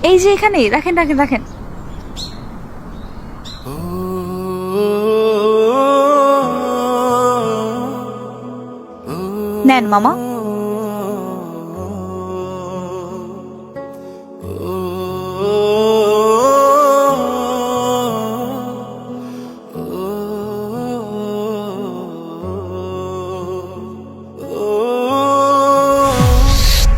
এই যে এখানে রাখেন রাখেন রাখেন। নেন মামা।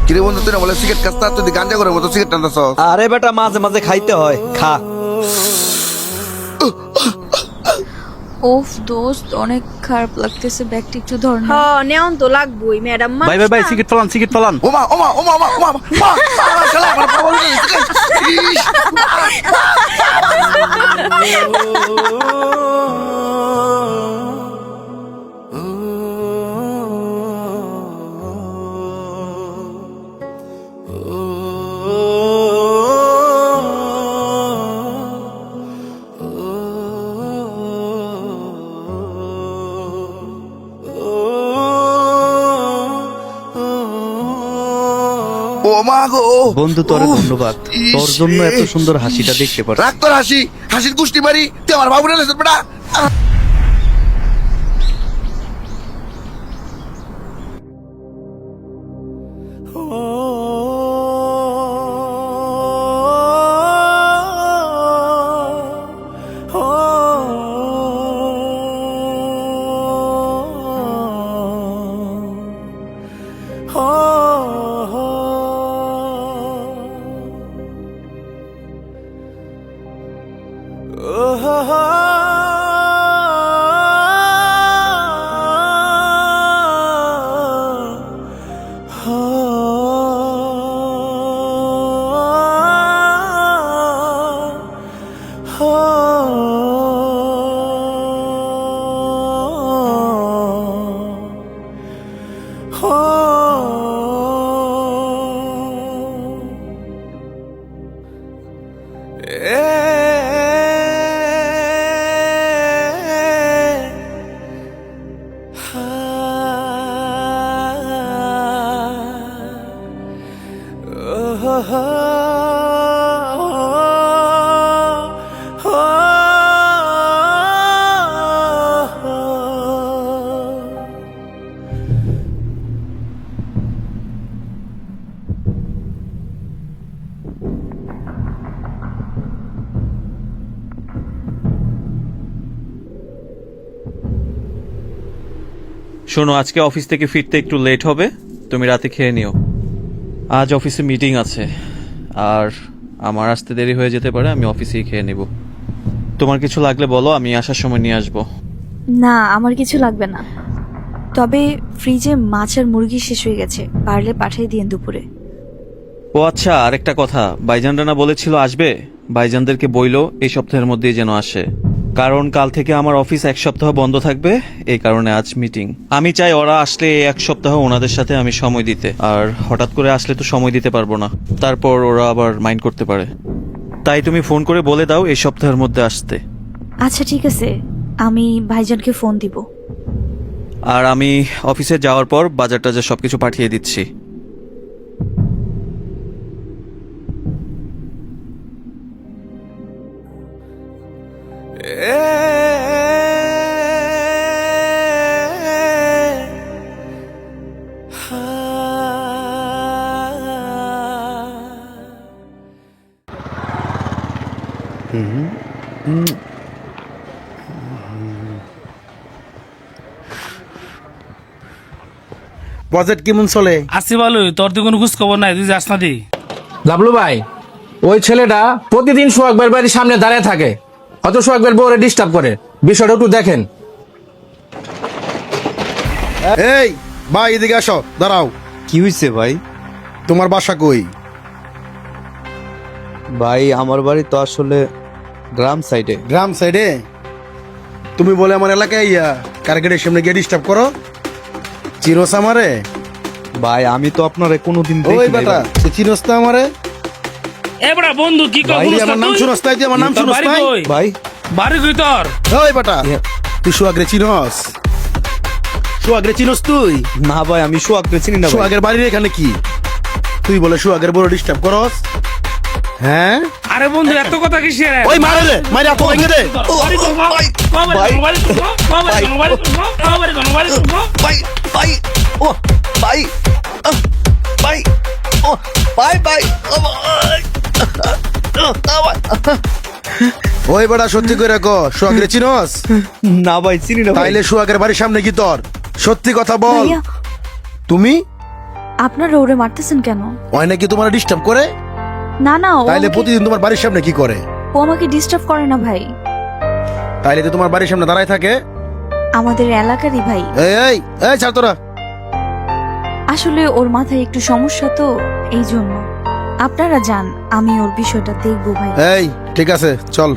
কিরে বন্ধু, তুই না বলে সিগারেট খাস, তুই গাঞ্জা করে মতো সিগারেট টানতেছ? আরে বেটা, মাঝে মাঝে খাইতে হয়, খা। ওফ দোস্ত, অনেক খারাপ লাগতেছে, ব্যাগটা একটু ধর না। হ্যাঁ নেওন তো লাগবই ম্যাডাম। ভাই ভাই ভাই, সিগারেট ফলান, সিগারেট ফলান। ওমা ওমা ওমা ওমা ওমা ওমা শালা শালা আমার বাবা বলে ইস! ও মা গো বন্ধু, তোরে উফ, ধন্যবাদ, ইস তোর জন্য রে। এত সুন্দর হাসিটা দেখতে পারছি। রাখ তোর হাসি, হাসির গুষ্টি মারি, তুই আমার বাবুরে লেছিস বেটা। শোনো, আজকে অফিস থেকে ফিরতে একটু লেট হবে, তুমি রাতে খেয়ে নিও। আজ অফিসে মিটিং আছে, আর আমার আসতে দেরি হয়ে যেতে পারে, আমি অফিসেই খেয়ে নিব। তোমার কিছু লাগলে বলো, আমি আসার সময় নিয়ে আসবো। না আমার কিছু লাগবে না, তবে ফ্রিজে মাছ আর মুরগি শেষ হয়ে গেছে, পারলে পাঠিয়ে দিন দুপুরে। ও আচ্ছা, আরেকটা কথা, ভাইজান রানা বলেছিল আসবে, ভাইজানদেরকে বইলো এই সপ্তাহের মধ্যেই যেন আসে, কারণ কাল থেকে আমার অফিস এক সপ্তাহ বন্ধ থাকবে, এই কারণে আজ মিটিং। আমি চাই ওরা আসলে এই এক সপ্তাহ ওনাদের সাথে আমি সময় দিতে, আর হঠাৎ করে আসলে তো সময় দিতে পারবো না, তারপর ওরা আবার মাইন্ড করতে পারে। তাই তুমি ফোন করে বলে দাও এই সপ্তাহের মধ্যে আসতে। আচ্ছা ঠিক আছে, আমি ভাইজানকে ফোন দিব। আর আমি অফিসে যাওয়ার পর বাজার টাজার সবকিছু পাঠিয়ে দিচ্ছি। বাজেট কেমন চলে? আসি বলো, তোর তো কোনো খোঁজ খবর নাই, তুই যাস না দি। লাবলু ভাই, ওই ছেলেটা প্রতিদিন সোহাগবের বাড়ির সামনে দাঁড়িয়ে থাকে, হয়তো সোহাগবের বউরে ডিস্টার্ব করে, বিষয়টা একটু দেখেন। এই ভাই, এদিকে আসো, দাঁড়াও। কি হয়েছে ভাই? তোমার বাসা কই? ভাই আমার বাড়ি তো আসলে গ্রাম সাইডে। গ্রাম সাইডে? তুমি বলে আমার এলাকায় ইয়া কারগেটের সামনে গিয়ে ডিস্টার্ব করো? চিনোস আমারে? ভাই আমি তো আপনারে কোনোদিন ওই দেখি নাই বেটা, ভাই। তুই চিনোস না আমারে? এ বড়া বন্ধু, কি কর? তুই আমার নাম শুনস নাই? তুই আমার নাম শুনস নাই? ভাই বাড়ি কই তোর? ওই বেটা, তুই সোহাগরে চিনোস? সোহাগরে চিনোস তুই? না ভাই, আমি সোহাগকে চিনি না ভাই। সোহাগের বাড়ির এখানে কি? তুই বলে সোহাগের বড় ডিস্টার্ব করস? হ্যাঁ আরে বন্ধু এত কথা কিসের? ওই মারে রে, মারে আপু ভেঙে দে। ও, বাড়ি কো, ভাই, বাড়ি কো, বাড়ি কো, বাড়ি কো, বাড়ি কো, বাড়ি কো, বাড়ি কো, বাড়ি কো। ভাই, ভাই, ও, ভাই, ভাই, ও, ভাই, ভাই, ও, ভাই, ভাই। ওই বেটা সত্যি করে কো, সোহাগের চিনস? না ভাই চিনি না ভাই। তাইলে সোহাগের বাড়ির সামনে কি তোর? সত্যি কথা বল। ভাইয়া তুমি আপনারা ওরে মারতেছেন কেন? ওই নাকি তোমার ডিস্টার্ব করে? না না, ও তাইলে আমাকে- প্রতিদিন তোমার বাড়ির সামনে কি করে? ও আমাকে ডিস্টার্ব করে না ভাই, তাইলে তো তোমার বাড়ির সামনে দাঁড়ায় থাকে। আমাদের এলাকারই ভাই। এই এই এই ছাড় তোরা। আসলে ওর মাথায় একটু সমস্যা তো, এই জন্য। আপনারা যান, আমি ওর বিষয়টা দেখবো ভাই। এই ঠিক আছে চল।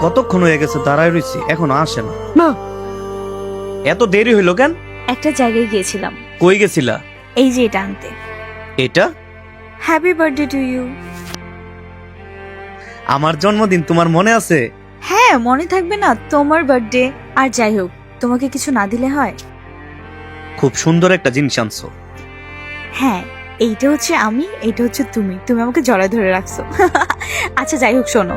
কতক্ষণ হয়ে গেছে দাঁড়ায় রইছি, এখনো আসে না। না এত দেরি হইলো কেন? একটা জায়গায় গিয়েছিলাম, কই গেছিলা? এই যে এটা আনতে। এটা হ্যাপি বার্থডে টু ইউ। আমার জন্মদিন তোমার মনে আছে? হ্যাঁ মনে থাকবে না, তোমার বার্থডে। আর যাই হোক, তোমাকে কিছু না দিলে হয়? খুব সুন্দর একটা জিনিস আনছো। হ্যাঁ, এইটা হচ্ছে আমি, এইটা হচ্ছে তুমি। তুমি আমাকে জড়ায় ধরে রাখছো। আচ্ছা যাই হোক, শোনো,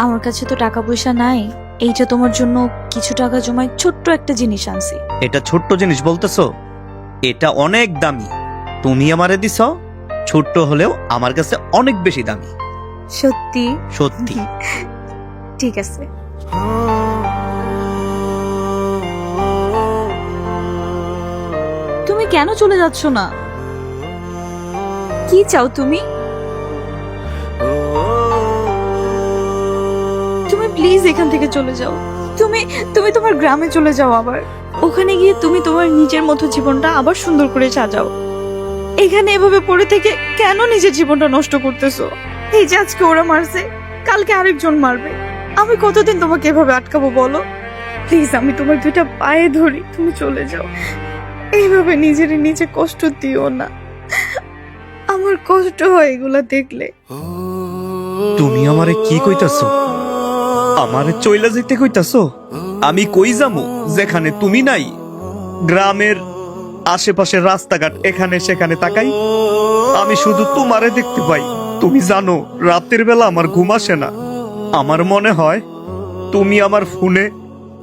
আমার কাছে তো টাকা পয়সা নাই, এইটা তোমার জন্য কিছু টাকা জমায় ছোট্ট একটা জিনিস আনছি। এটা ছোট্ট জিনিস বলতেছো? এটা অনেক দামি। তুমি আমারে দিছ, ছোট্ট হলেও আমার কাছে অনেক বেশি দামি। সত্যি? সত্যি। ঠিক আছে। তুমি কেন চলে যাচ্ছ না? কি চাও তুমি? তুমি প্লিজ এখান থেকে চলে যাও। তুমি তুমি তোমার গ্রামে চলে যাও, আবার ওখানে গিয়ে তুমি তোমার নিজের মতো জীবনটা আবার সুন্দর করে সাজাও। এখানে এভাবে পড়ে থেকে কেন নিজের জীবনটা নষ্ট করতেছো? এই যে আজকে ওরা মারছে, কালকে আরেকজন মারবে। আমি কতদিন তোমাকে এভাবে আটকাবো বলো? প্লিজ, আমি তোমার দুইটা পায়ে ধরি, তুমি চলে যাও। এইভাবে নিজের নিজে কষ্ট দিও না, আমার কষ্ট হয় এগুলা দেখলে। তুমি আমারে কি কইতাছো? আমারে চইলা যেতে কইতাছো? আমি কই যামু যেখানে তুমি নাই? গ্রামের আশেপাশের রাস্তাঘাট এখানে সেখানে তাকাই, আমি শুধু তোমারে দেখতে পাই। তুমি জানো রাতের বেলা আমার ঘুম আসে না। আমার মনে হয় তুমি আমার ফোনে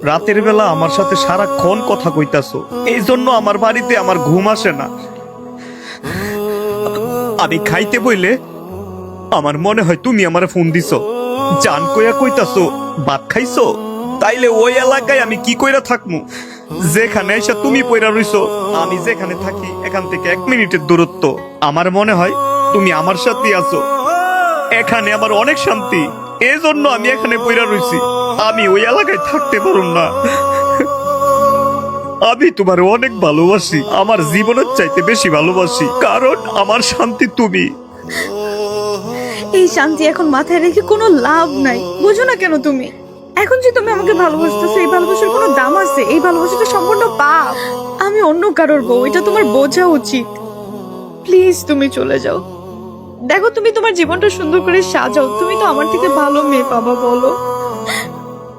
রাতের বেলা আমার সাথে সারাক্ষণ কথা কইতাছো, এই জন্য আমার বাড়িতে আমার ঘুম আসে না। আমি খাইতে বইলে আমার মনে হয় তুমি আমারে ফোন দিছো, জান কইয়া কইতাছো ভাত খাইছো। তাইলে ওই এলাকায় আমি কি কইরা থাকমু যেখানে এসে তুমি পইরা রইছো? আমি যেখানে থাকি এখান থেকে 1 মিনিটের দূরত্ব। আমার মনে হয় তুমি আমার সাথে আছো, এখানে আমার অনেক শান্তি, এই জন্য আমি এখানে পইরা রইছি। আমি ওই এলাকায় থাকতে পারুম না। আমি তোমার অনেক ভালোবাসি, আমার জীবনের চাইতে বেশি ভালোবাসি, কারণ আমার শান্তি তুমি। এই শান্তি এখন মাথায় রেখে কোনো লাভ নাই, বুঝো না কেন তুমি? এখন যে তুমি আমাকে ভালোবাসতেছো, এই ভালোবাসার কোনো দাম আছে? এই ভালোবাসাটা সম্পূর্ণ পাপ। আমি অন্য কারোর বউ, এটা তোমার বোঝা উচিত। প্লিজ তুমি চলে যাও। দেখো, তুমি তোমার জীবনটা সুন্দর করে সাজাও। তুমি তো আমার থেকে ভালো মেয়ে পাবা, বলো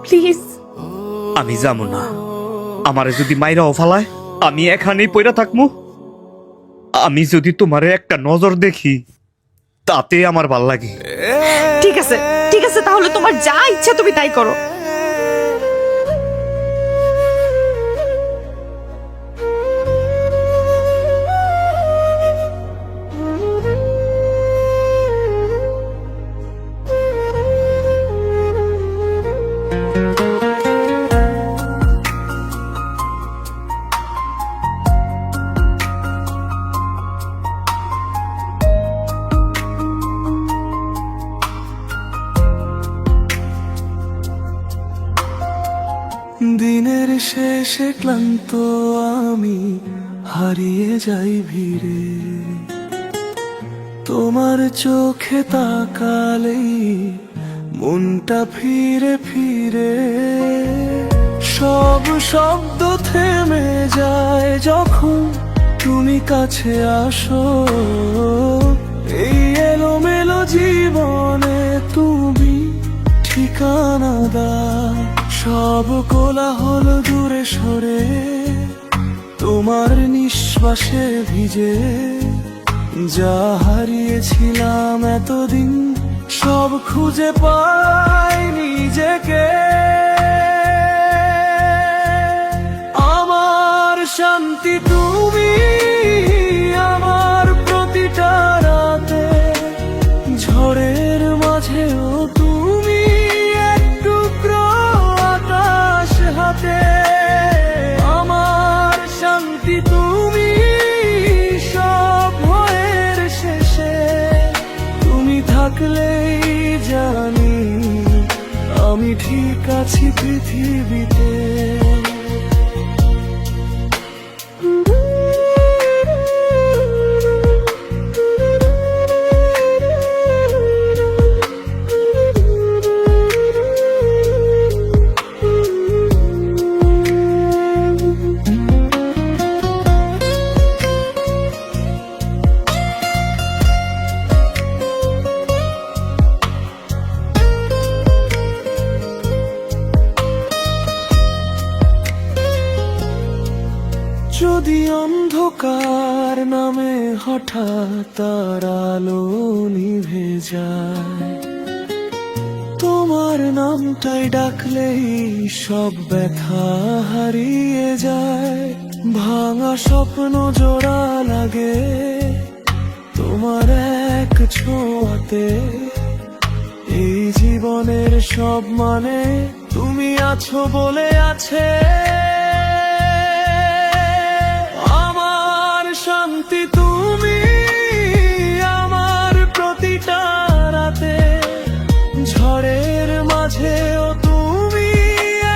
প্লিজ। আমি যাবো না। আমারে যদি মাইরা অফালায় আমি এখানেই পইরা থাকমু। আমি যদি তোমারে একটা নজর দেখি তাতে আমার ভাল লাগে। ঠিক আছে, ঠিক আছে, তাহলে তোমার যা ইচ্ছা তুমি তাই করো। দিনের শেষে ক্লান্ত আমি হারিয়ে যাই ভিড়ে, তোমার চোখে তাকালেই মনটা ফিরে ফিরে। সব শব্দ থেমে যায় যখন তুমি কাছে আসো, এই এলোমেলো জীবনে তুমি ঠিকানা দাও। সব কোলাহল দূরে সরে তোমার নিঃশ্বাসে ভিজে, যা হারিয়েছিলাম এতদিন সব খুঁজে পাই নিজেকে। আমার শান্তি তুমি, আমার প্রতিটা রাতে, ঝড়ের মাঝেও তুমি এক টুকরো আকাশ হাতে। আমার শান্তি তুমি, সব ভয়ের শেষে তুমি থাকলেই জানি আমি ঠিক আছি পৃথিবীতে। যদি অন্ধকার নামে হঠাৎ তার আলো নিভে যায়, তোমার নামটাই ডাকলেই সব ব্যথা হারিয়ে যায়। ভাঙা স্বপ্ন জোড়া লাগে তোমার এক ছোঁয়াতে, এই জীবনের সব মানে তুমি আছো বলে আছে। শান্তি তুমি, আমার প্রতিটা রাতে, ঝড়ের মাঝেও তুমি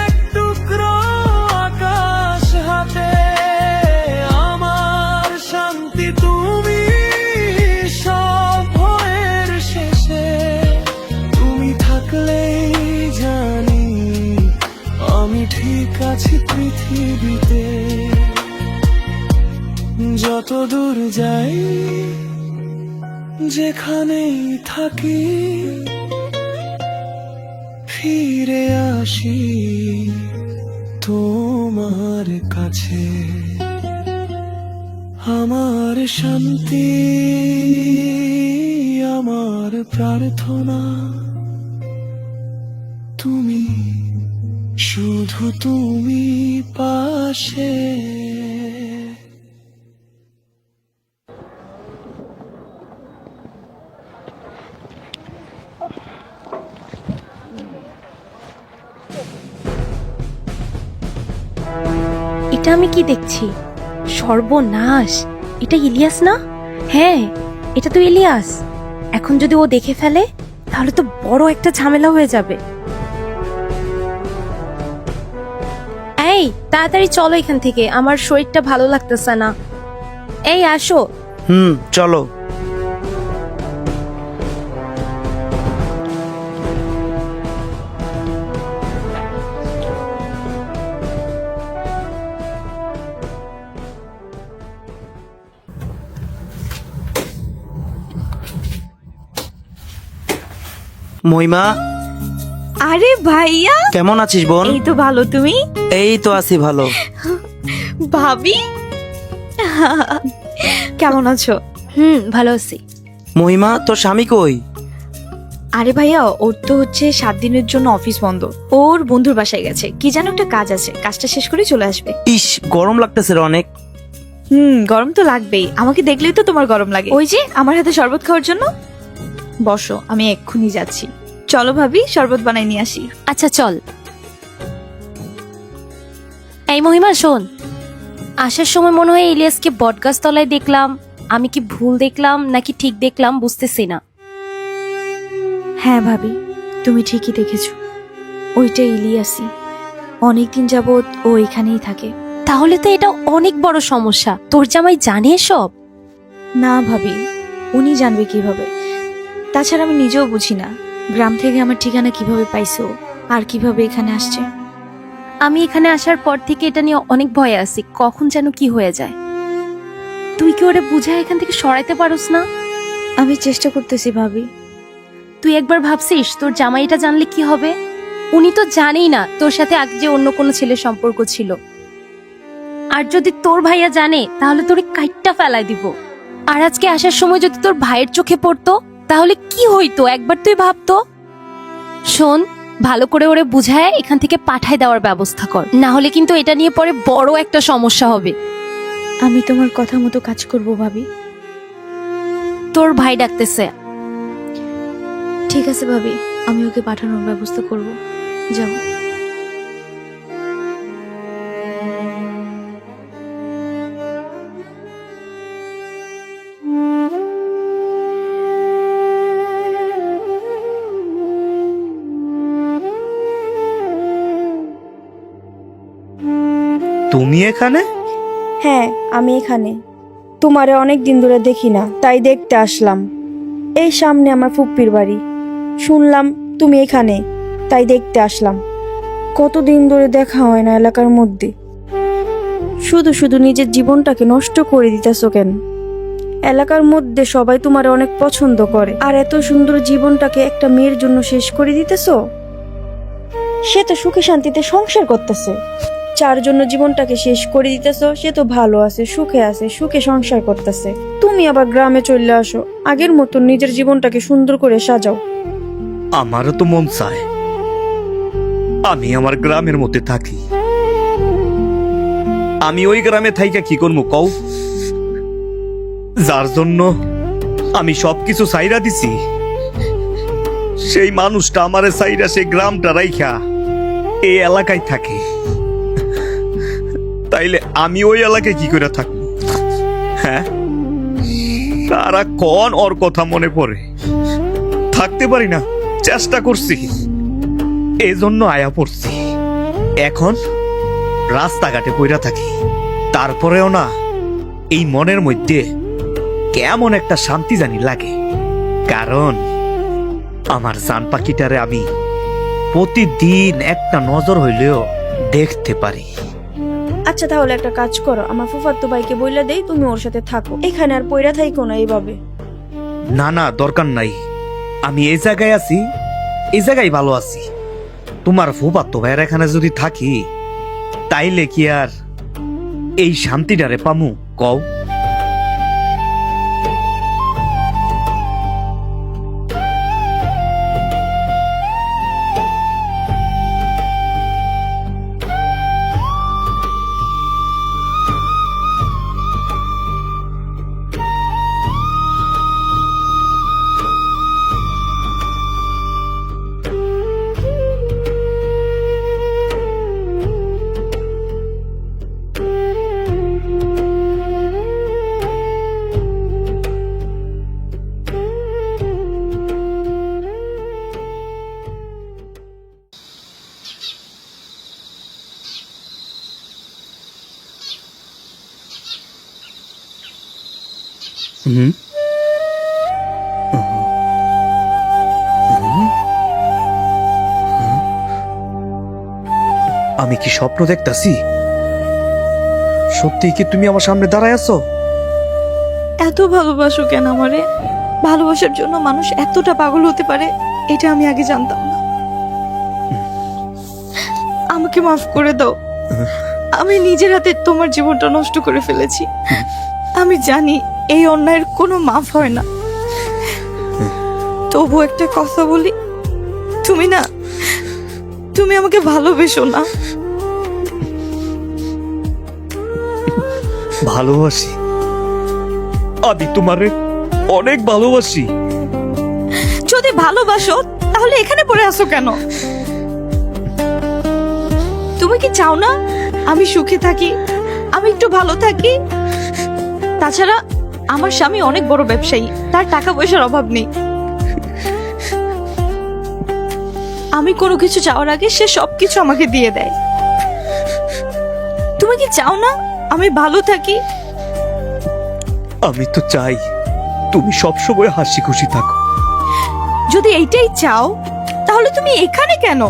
এক টুকরো আকাশ হাতে। আমার শান্তি তুমি, সব ভয়ের শেষে তুমি থাকলেই জানি আমি ঠিক আছি পৃথিবীতে। যত দূর যাই, যেখানেই থাকি, ফিরে আসি তোমার কাছে। আমার শান্তি, আমার প্রার্থনা তুমি, শুধু তুমি পাশে। এটা আমি কি দেখছি? সর্বনাশ! এটা ইলিয়াস না? হ্যাঁ, এটা তো ইলিয়াস। এখন যদি ও দেখে ফেলে তাহলে তো বড় একটা ঝামেলা হয়ে যাবে। এই তাড়াতাড়ি চলো এখান থেকে, আমার শরীরটা ভালো লাগতেছে না। এই আসো। চলো। মহিমা, আরে ভাইয়া, কেমন আছিস বোন? এই তো ভালো, তুমি? এই তো আছি ভালো। ভাবি কেমন আছো? ভালো আছি। মহিমা, তোর স্বামী কই? আরে ভাইয়া, ওর তো হচ্ছে 7 দিনের জন্য অফিস বন্ধ। ওর বন্ধুর বাসায় গেছে, কি যেন একটা কাজ আছে, কাজটা শেষ করে চলে আসবে। ইস, গরম লাগতেছে রে অনেক। গরম তো লাগবেই, আমাকে দেখলেই তো তোমার গরম লাগে। ওই যে আমার হাতে শরবত খাওয়ার জন্য। বসো, আমি এক্ষুনি যাচ্ছি। চলো ভাবি, শরবত বানাই নিয়ে আসি। আচ্ছা চল। এই মহিমা শোন, আসার সময় মনে হয় ইলিয়াসকে বটগাছ তলায় দেখলাম। আমি কি ভুল দেখলাম নাকি ঠিক দেখলাম বুঝতেছি না। হ্যাঁ ভাবি, তুমি ঠিকই দেখেছো, ওইটা ইলিয়াসই। অনেকদিন যাবত ও এখানেই থাকে। তাহলে তো এটা অনেক বড় সমস্যা। তোর জামাই জানে সব? না ভাবি, উনি জানবে কিভাবে? তাছাড়া আমি নিজেও বুঝি না গ্রাম থেকে আমার ঠিকানা কিভাবে পাইছো আর কিভাবে এখানে আসছে। আমি এখানে আসার পর থেকে এটা নিয়ে অনেক ভয়ে আছি, কখন যেন কি হয়ে যায়। তুই কি ওরে বুঝায় এখান থেকে সরাইতে পারোস না? আমি চেষ্টা করতেছি ভাবি। তুই একবার ভাবছিস তোর জামাই এটা জানলে কি হবে? উনি তো জানেই না তোর সাথে আগে যে অন্য কোনো ছেলের সম্পর্ক ছিল। আর যদি তোর ভাইয়া জানে তাহলে তোরে কাইটটা ফেলাই দিব। আর আজকে আসার সময় যদি তোর ভাইয়ের চোখে পড়তো তাহলে কি হইতো একবার তুই ভাবতো। শোন, ভালো করে ওরে বুঝায় এখান থেকে পাঠায় দেওয়ার ব্যবস্থা কর, না হলে কিন্তু এটা নিয়ে পরে বড় একটা সমস্যা হবে। আমি তোমার কথা মতো কাজ করব ভাবি। তোর ভাই ডাকতেছে। ঠিক আছে ভাবি, আমি ওকে পাঠানোর ব্যবস্থা করব। যাও। তুমি এখানে? হ্যাঁ, আমি এখানে। তোমারে অনেক দিন ধরে দেখি না, তাই দেখতে আসলাম। এই সামনে আমার ফুপ্পির বাড়ি। শুনলাম তুমি এখানে, তাই দেখতে আসলাম। কতদিন ধরে দেখা হয় না এলাকার মধ্যে। শুধু শুধু নিজের জীবনটাকে নষ্ট করে দিতেছো কেন? এলাকার মধ্যে সবাই তোমারে অনেক পছন্দ করে, আর এত সুন্দর জীবনটাকে একটা মেয়ের জন্য শেষ করে দিতেছো। সে তো সুখে শান্তিতে সংসার করতেছে, যার জন্য জীবনটাকে শেষ করে দিতেছো সে তো ভালো আছে, সুখে সংসার করতেছে। তুমি আবার গ্রামে চলে আসো, আগের মতো নিজের জীবনটাকে সুন্দর করে সাজাও। আমারও তো মন চায় আমি আমার গ্রামের মধ্যে থাকি। আমি ওই গ্রামে থাইকা কি করবো কও? যার জন্য আমি সবকিছু সাইরা দিছি, সেই মানুষটা আমারে সাইরা সেই গ্রামটা রাইখা এই এলাকায় থাকে। তাইলে আমি ওই এলাকায় কি করে থাকবো? হ্যাঁ, সারাক্ষণ ওর কথা মনে পড়ে, থাকতে পারি না। চেষ্টা করছি, এই জন্য আয়া পড়ছি। এখন রাস্তাঘাটে পইরা থাকি, তারপরেও না এই মনের মধ্যে কেমন একটা শান্তি জানি লাগে। কারণ আমার জান পাখিটারে আমি প্রতিদিন একটা নজর হইলেও দেখতে পারি। আচ্ছা, তাহলে একটা কাজ করো, আমার ফুফাতো ভাইকে বইলা দেই তুমি ওর সাথে থাকো, এখানে আর পইরা থাইকো না এইভাবে। না না, দরকার নাই। আমি এই জায়গায় আছি, এই জায়গায় ভালো আছি। তোমার ফুফাতো ভাইয়ের এখানে যদি থাকি তাইলে কি আর এই শান্তিটারে পামু কও? আমি কি স্বপ্ন দেখতাছি? সত্যি কি তুমি আমার সামনে দাঁড়ায় আছো? এত ভালোবাসো কেন আমারে? ভালোবাসার জন্য মানুষ এতটা পাগল হতে পারে এটা আমি আগে জানতাম না। আমাকে মাফ করে দাও, আমি নিজের হাতে তোমার জীবনটা নষ্ট করে ফেলেছি। আমি জানি এই অন্যায়ের কোনো মাফ হয় না, তবু একটা কথা বলি, তুমি আমাকে ভালোবেসো না? ভালোবাসি, আমি তোমারে অনেক ভালোবাসি। যদি ভালোবাসো তাহলে এখানে পড়ে আসো কেন? তুমি কি চাও না আমি সুখে থাকি, আমি একটু ভালো থাকি? তাছাড়া আমার স্বামী অনেক বড় ব্যবসায়ী, তার টাকা পয়সার অভাব নেই। আমি কোনো কিছু চাওয়ার আগে সে সবকিছু আমাকে দিয়ে দেয়। তুমি কি চাও না আমি ভালো থাকি? আমি তো চাই তুমি সবসময় হাসি খুশি থাকো। যদি এইটাই চাও তাহলে তুমি এখানে কেন?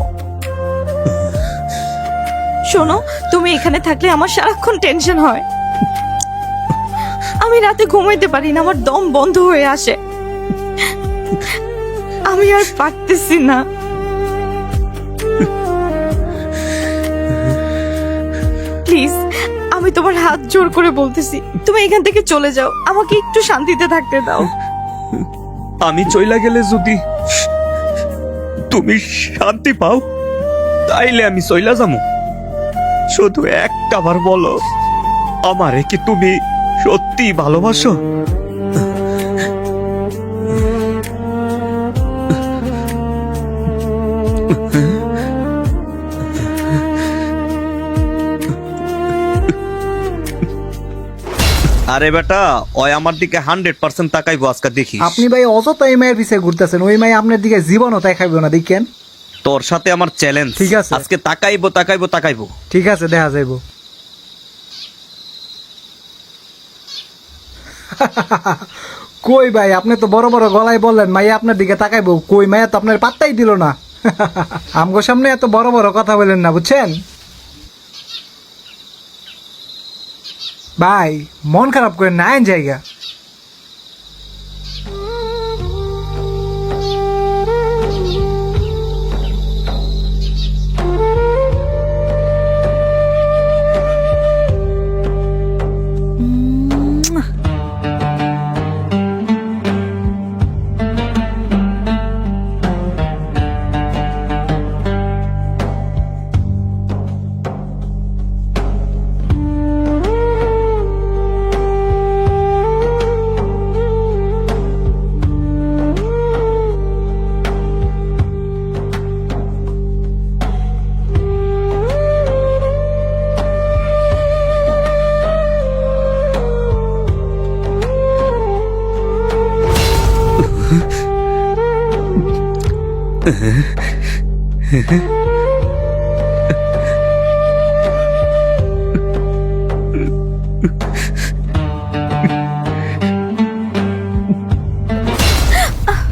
শোনো, তুমি এখানে থাকলে আমার সারাক্ষণ টেনশন হয়। আমি রাতে ঘুমাইতে পারি না, আমার দম বন্ধ হয়ে আসে। আমি আর পারতেছি না। প্লিজ, আমি তোমার হাত জোর করে বলতেছি, তুমি এখান থেকে চলে যাও, আমাকে একটু শান্তিতে থাকতে দাও। আমি চইলা গেলে যদি তুমি শান্তি পাও তাইলে আমি চইলা যাবো। শুধু একটা বার বলো, আমারে কি তুমি সত্যি ভালোবাসো? আরে বেটা, ওই আমার দিকে 100% তাকাইবো আজকে, দেখি। আপনি ভাই অযথা এই মায়ের পিছিয়ে ঘুরতেছেন, ওই মাই আপনার দিকে জীবনও দেখাইবো না, দেখেন। তোর সাথে আমার চ্যালেঞ্জ। ঠিক আছে। আজকে তাকাইবো তাকাইবো তাকাইবো। ঠিক আছে, দেখা যাইব। কই ভাই, আপনি তো বড় বড় গলায় বললেন মাইয়া আপনার দিকে তাকাইবো, কই মাইয়া তো আপনার পাত্তাই দিল না। আমগো সামনে এত বড় বড় কথা বলেন না, বুঝছেন ভাই? মন খারাপ করে না আইন জায়গা।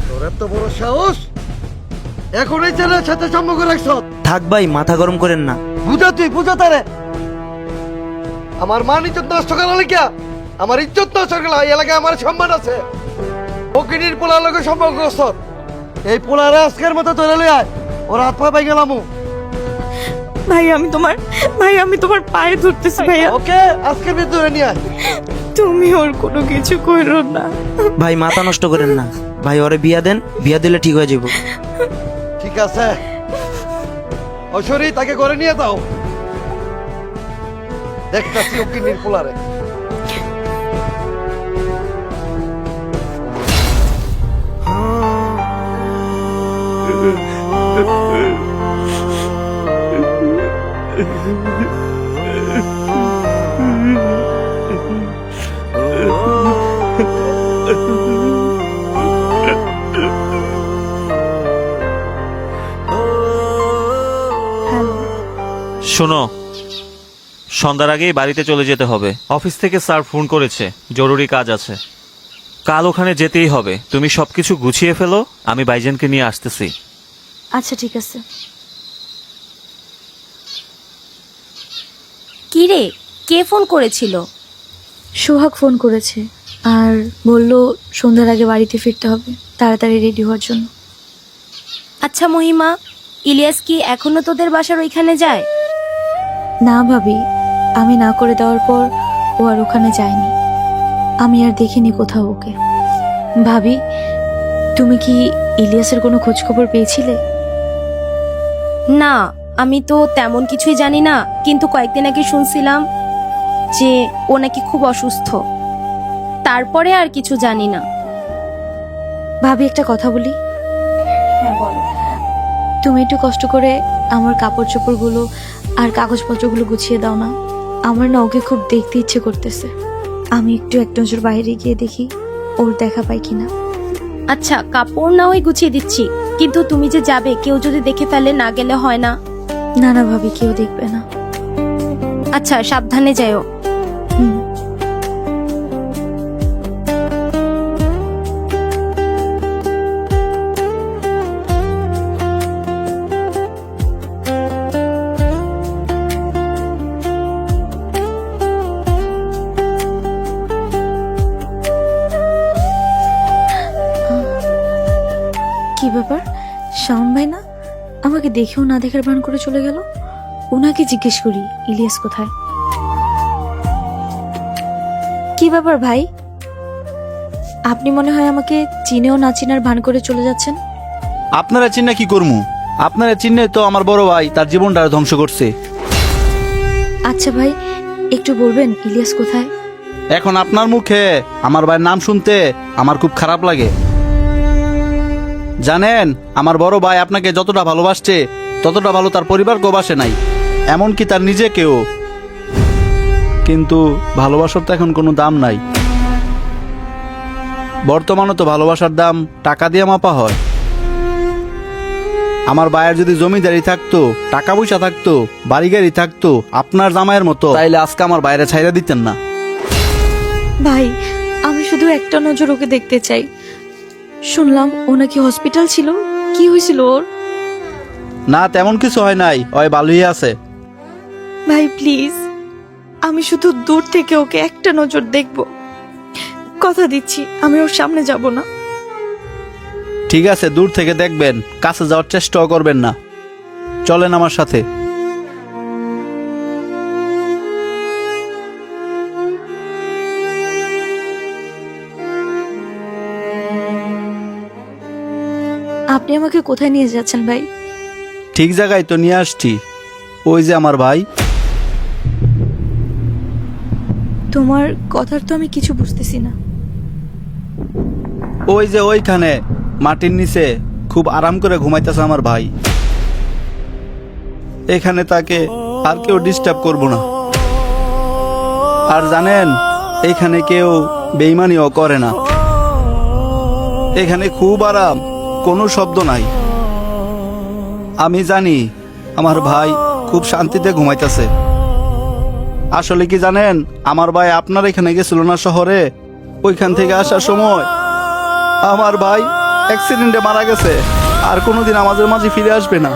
তোর এত বড় সাহস, এখন এই ছেলের সাথে সম্পর্ক রাখছ? থাক ভাই, মাথা গরম করেন না। বুঝা, তুই বুঝা তারে। আমার মান ইজ্জত নষ্ট করা লেগা, আমার ইজ্জত নষ্ট করা, এই এলাকায় আমার সম্মান আছে। ফকিনীর পোলার লোকের সম্পর্ক করছ, এই পোলারে আজকের মতো ধরে লই আয়, ওর হাত পা পাই গেলাম। ভাই আমি তোমার পায়ে ধরতেছি ভাইয়া, ওকে আজকের ভিতরে নিয়ে আয়। তুমি ওর কোনো কিছু করো না। ভাই মাথা নষ্ট করেন না ভাই, ওরে বিয়া দেন, বিয়া দিলে ঠিক হয়ে যাবো। ঠিক আছে, ঐশ্বরী তাকে করে নিয়ে যাও, দেখতেছি ফকিনীর পোলারে। শোনো, সন্ধ্যার আগেই বাড়িতে চলে যেতে হবে। অফিস থেকে স্যার ফোন করেছে, জরুরি কাজ আছে। কাল ওখানে যেতেই হবে। তুমি সবকিছু গুছিয়ে ফেলো, আমি ভাইজানকে নিয়ে আসতেছি। আচ্ছা ঠিক আছে। কি রে, কে ফোন করেছিল? সোহাগ ফোন করেছে আর বলল সন্ধ্যার আগে বাড়িতে ফিরতে হবে, তাড়াতাড়ি রেডি হওয়ার জন্য। আচ্ছা মহিমা, ইলিয়াস কি এখনো তোদের বাসার ওইখানে যায়? না ভাবি, আমি না করে দেওয়ার পর ও আর ওখানে যায়নি। আমি আর দেখিনি কোথাও ওকে। ভাবি, তুমি কি ইলিয়াসের কোনো খোঁজ খবর পেয়েছিলে? না, আমি তো তেমন কিছুই জানি না, কিন্তু কয়েকদিন আগে শুনছিলাম যে ও নাকি খুব অসুস্থ। তারপরে আর কিছু জানি না। ভাবি একটা কথা বলি? তুমি একটু কষ্ট করে আমার কাপড় চোপড়গুলো আর কাগজপত্রগুলো গুছিয়ে দাও না। আমার না ওকে খুব দেখতে ইচ্ছে করতেছে। আমি একটু এক নজর বাইরে গিয়ে দেখি ওর দেখা পাই কিনা। আচ্ছা, কাপড় না হয় গুছিয়ে দিচ্ছি, কিন্তু তুমি যে যাবে, কেউ যদি দেখে ফেলে, না গেলে হয় না। না না ভাবি, কেউ দেখবে না। আচ্ছা, সাবধানে যাও। হুম। শাওন ভাই না, আমাকে দেখেও না দেখার ভান করে চলে গেল। ওনাকে জিজ্ঞেস করি ইলিয়াস কোথায়। কি ব্যাপার ভাই, আপনি মনে হয় আমাকে চিনেও না চিনার ভান করে চলে যাচ্ছেন। আপনারা চিন্না কি করমু? আপনারা চিন্নে তো আমার বড় ভাই তার জীবনটা ধ্বংস করছে। আচ্ছা ভাই, একটু বলবেন ইলিয়াস কোথায়? এখন আপনার মুখে আমার ভাইয়ের নাম শুনতে আমার খুব খারাপ লাগে। জানেন, আমার বড় ভাই আপনাকে যতটা ভালোবাসছে ততটা ভালো তার পরিবারকেও বাসে নাই, এমনকি তার নিজেকেও। কিন্তু ভালোবাসার তো এখন কোনো দাম নাই। বর্তমানে তো ভালোবাসার দাম টাকা দিয়ে মাপা হয়। আমার ভাইয়ের যদি জমিদারি থাকতো, টাকা পয়সা থাকতো, বাড়ি গাড়ি থাকতো আপনার জামাইয়ের মতো, তাইলে আজকে আমার বাইরে ছাইরা দিতেন না। ভাই, আমি শুধু একটা নজর ওকে দেখতে চাই। শুনলাম ও নাকি হসপিটাল ছিল, কি হয়েছিল ওর? না, তেমন কিছু হয় নাই, ওই ভালোই আছে। ভাই প্লিজ, আমি শুধু দূর থেকে ওকে একটা নজর দেখব। কথা দিচ্ছি আমি ওর সামনে যাব না। ঠিক আছে, দূর থেকে দেখবেন, কাছে যাওয়ার চেষ্টাও করবেন না। চলেন আমার সাথে। আপনি আমাকে কোথায় নিয়ে যাচ্ছেন ভাই? ঠিক জায়গায় তো নিয়ে আসছি। ওই যে আমার ভাই। তোমার কথার তো আমি কিছু বুঝতেছি না। ওই যে ওইখানে মাটির নিচে খুব আরাম করে ঘুমাইতেছে আমার ভাই। এখানে তাকে আর কেউ ডিস্টার্ব করবো না। আর জানেন, এখানে কেউ বেইমানিও করে না। এখানে খুব আরাম, কোনো শব্দ নাই। আমি জানি আমার ভাই খুব শান্তিতে ঘুমাইতেছে। আসলে কি জানেন, আমার ভাই আপনার এখানে গেছিল না শহরে, ওইখান থেকে আসার সময় আমার ভাই অ্যাক্সিডেন্টে মারা গেছে, আর কোনোদিন আমাদের মাঝে ফিরে আসবে না।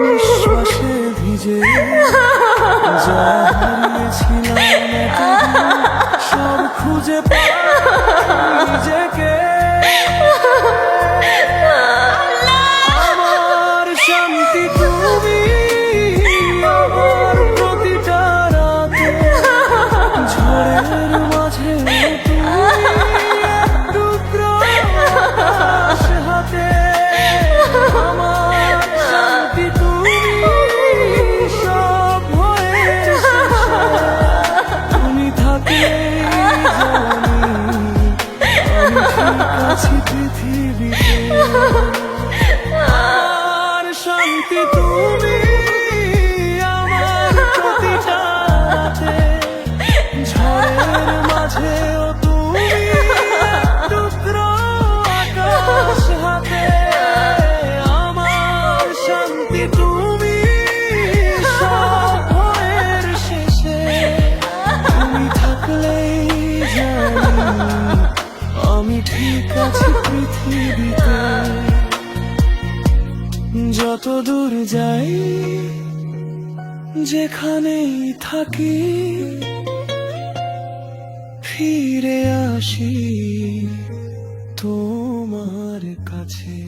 নিঃশ্বাসে ভিজে যা হারিয়েছিলাম এতদিন, সব খুঁজে পাই নিজেকে। আমার শান্তি তুমি, আমার প্রতিটা রাতে ঝড়ের মাঝে টুকরো আকাশ হাতে। আমার শান্তি তুমি, সব হয়ে শেষে তুমি থাকলে জানি আমি ঠিক আছি পৃথিবীতে। আমার শান্তি তুমি, আমার প্রতিটা রাতে ঝড়ের মাঝেও তুমি টুকরো আকাশ হাতে। আমার শান্তি তুমি, সব ভয়ের শেষে তুমি থাকলেই জানি আমি ঠিক আছি পৃথিবীতে। যত দূর যাই, যেখানেই থাকি, ফিরে আসি তোমার কাছে।